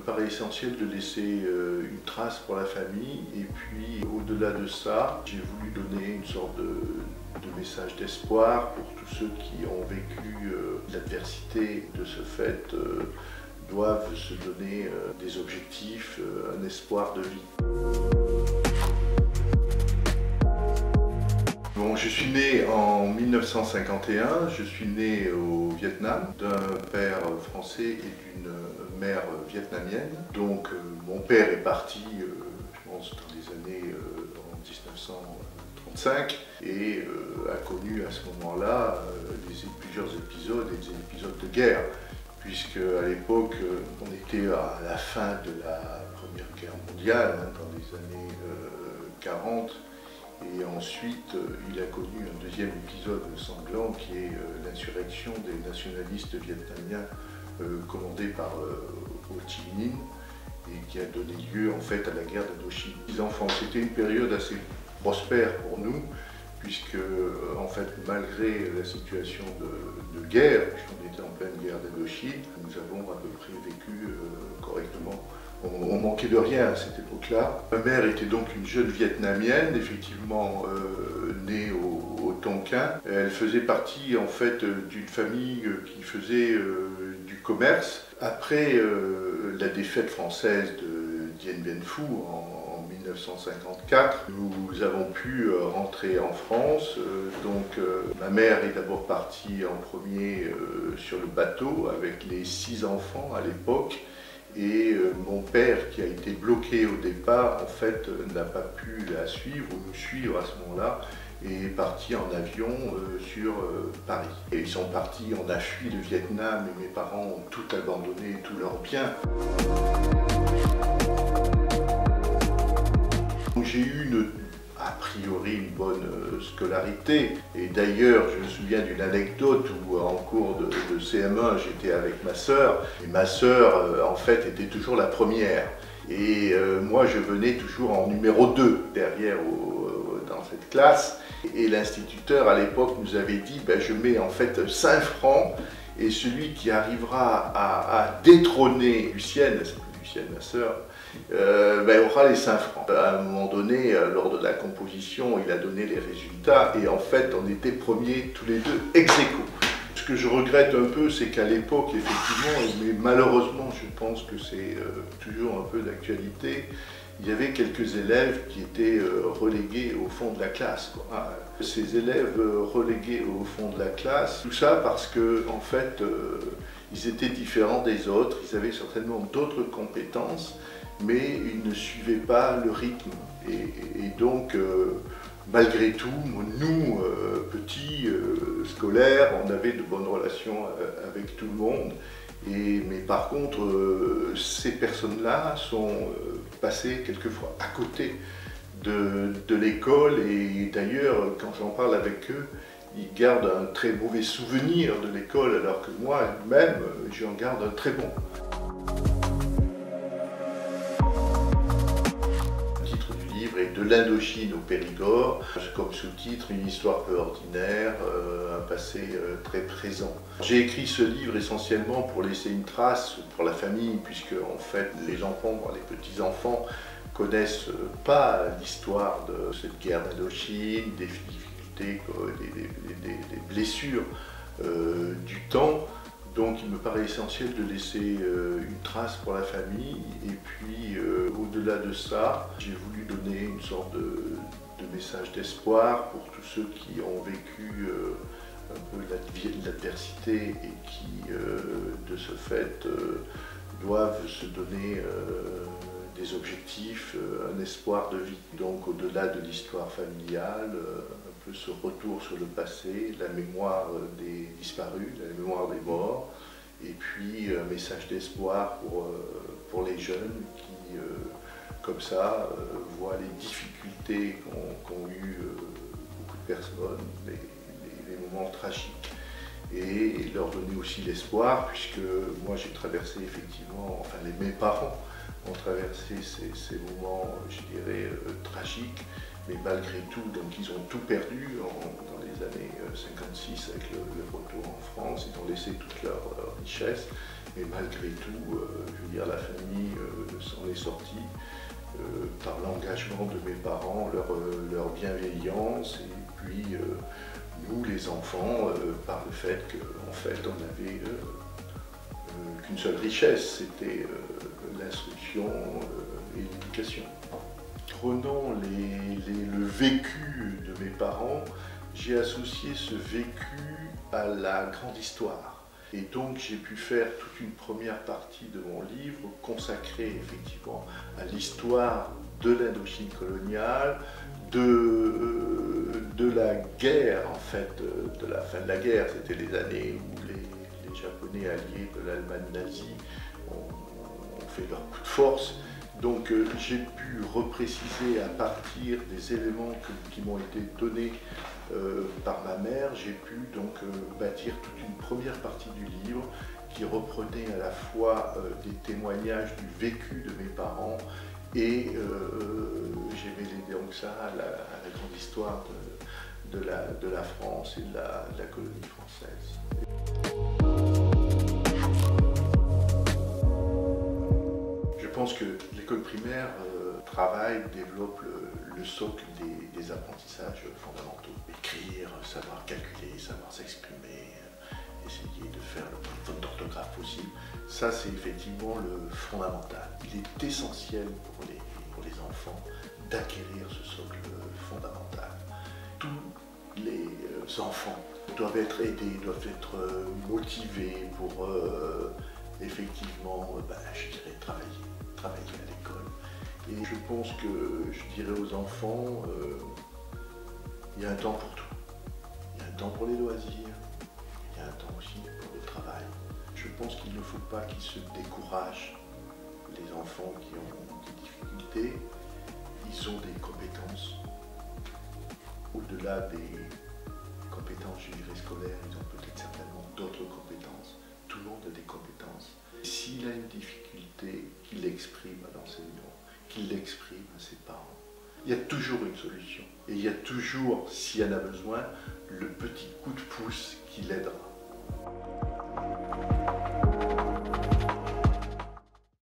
paraît essentiel de laisser une trace pour la famille, et puis au-delà de ça, j'ai voulu donner une sorte de message d'espoir pour tous ceux qui ont vécu l'adversité. De ce fait, doivent se donner des objectifs, un espoir de vie. Bon, je suis né en 1951, je suis né au Vietnam, d'un père français et d'une mère vietnamienne. Donc mon père est parti, je pense, dans les années en 1935 et a connu à ce moment-là plusieurs épisodes, et des épisodes de guerre, puisque à l'époque on était à la fin de la Première Guerre mondiale, dans les années 40. Et ensuite, il a connu un deuxième épisode sanglant qui est l'insurrection des nationalistes vietnamiens commandée par Ho Chi Minh et qui a donné lieu en fait à la guerre d'Indochine. Les enfants, c'était une période assez prospère pour nous, puisque en fait, malgré la situation de guerre, puisqu'on était en pleine guerre d'Indochine, nous avons à peu près vécu correctement. On manquait de rien à cette époque-là. Ma mère était donc une jeune Vietnamienne, effectivement née au Tonkin. Elle faisait partie en fait d'une famille qui faisait du commerce. Après la défaite française de Dien Bien Phu en 1954, nous avons pu rentrer en France. Ma mère est d'abord partie en premier sur le bateau avec les 6 enfants à l'époque. Et mon père, qui a été bloqué au départ, en fait, n'a pas pu la suivre ou nous suivre à ce moment-là, et est parti en avion sur Paris. Et ils sont partis, on a fui le Vietnam et mes parents ont tout abandonné, tous leurs biens. J'ai eu a priori une bonne scolarité, et d'ailleurs je me souviens d'une anecdote où en cours de CM1 j'étais avec ma sœur, et ma sœur en fait était toujours la première, et moi je venais toujours en numéro 2 derrière dans cette classe, et l'instituteur à l'époque nous avait dit je mets en fait 5 francs, et celui qui arrivera à détrôner Lucienne, ma sœur, aura les 5 francs. À un moment donné, lors de la composition, il a donné les résultats et en fait, on était premiers tous les deux ex aequo. Ce que je regrette un peu, c'est qu'à l'époque, effectivement, mais malheureusement, je pense que c'est toujours un peu d'actualité, il y avait quelques élèves qui étaient relégués au fond de la classe, quoi. Ces élèves relégués au fond de la classe, tout ça parce que, en fait, ils étaient différents des autres, ils avaient certainement d'autres compétences, mais ils ne suivaient pas le rythme. Et donc, malgré tout, nous, petits, scolaires, on avait de bonnes relations avec tout le monde. Mais par contre, ces personnes-là sont passées quelquefois à côté de l'école, et d'ailleurs, quand j'en parle avec eux, ils gardent un très mauvais souvenir de l'école, alors que moi-même, j'en garde un très bon. Le titre du livre est « De l'Indochine au Périgord », comme sous-titre « Une histoire peu ordinaire, un passé très présent ». J'ai écrit ce livre essentiellement pour laisser une trace pour la famille, puisque en fait, les enfants, les petits-enfants, connaissent pas l'histoire de cette guerre d'Indochine, des blessures du temps. Donc il me paraît essentiel de laisser une trace pour la famille, et puis au-delà de ça, j'ai voulu donner une sorte de message d'espoir pour tous ceux qui ont vécu un peu l'adversité et qui de ce fait doivent se donner des objectifs, un espoir de vie. Donc au-delà de l'histoire familiale, un peu ce retour sur le passé, la mémoire des disparus, la mémoire des morts, et puis un message d'espoir pour les jeunes qui, comme ça, voient les difficultés qu'ont eu beaucoup de personnes, les moments tragiques, et leur donner aussi l'espoir, puisque moi j'ai traversé effectivement, enfin mes parents ont traversé ces moments, je dirais, tragiques, mais malgré tout, donc ils ont tout perdu dans les années 56 avec le retour en France, ils ont laissé toute leur richesse, Mais malgré tout, je veux dire, la famille s'en est sortie par l'engagement de mes parents, leur bienveillance, et puis nous les enfants, par le fait qu'en fait on n'avait qu'une seule richesse, c'était l'instruction et l'éducation. Prenant le vécu de mes parents, j'ai associé ce vécu à la grande histoire. Et donc j'ai pu faire toute une première partie de mon livre consacrée effectivement à l'histoire de l'Indochine coloniale, de la guerre en fait, de la fin de la guerre. C'était les années où les Japonais alliés de l'Allemagne nazie ont fait leur coup de force. Donc j'ai pu repréciser à partir des éléments qui m'ont été donnés par ma mère, j'ai pu donc bâtir toute une première partie du livre qui reprenait à la fois des témoignages du vécu de mes parents et j'ai mêlé donc ça à la grande histoire de la France et de la colonie française. Je pense que l'école primaire travaille, développe le socle des apprentissages fondamentaux. Écrire, savoir calculer, savoir s'exprimer, essayer de faire le moins de fautes d'orthographe possible. Ça, c'est effectivement le fondamental. Il est essentiel pour les enfants d'acquérir ce socle fondamental. Tous les enfants doivent être aidés, doivent être motivés pour effectivement, je dirais, travailler à l'école. Et je pense que je dirais aux enfants, il y a un temps pour tout. Il y a un temps pour les loisirs, il y a un temps aussi pour le travail. Je pense qu'il ne faut pas qu'ils se découragent. Les enfants qui ont des difficultés, ils ont des compétences. Au-delà des compétences, je dirais, scolaires, ils ont peut-être certainement d'autres compétences. Tout le monde a des compétences. S'il a une difficulté, qu'il l'exprime à l'enseignant, qu'il l'exprime à ses parents. Il y a toujours une solution. Et il y a toujours, s'il y en a besoin, le petit coup de pouce qui l'aidera.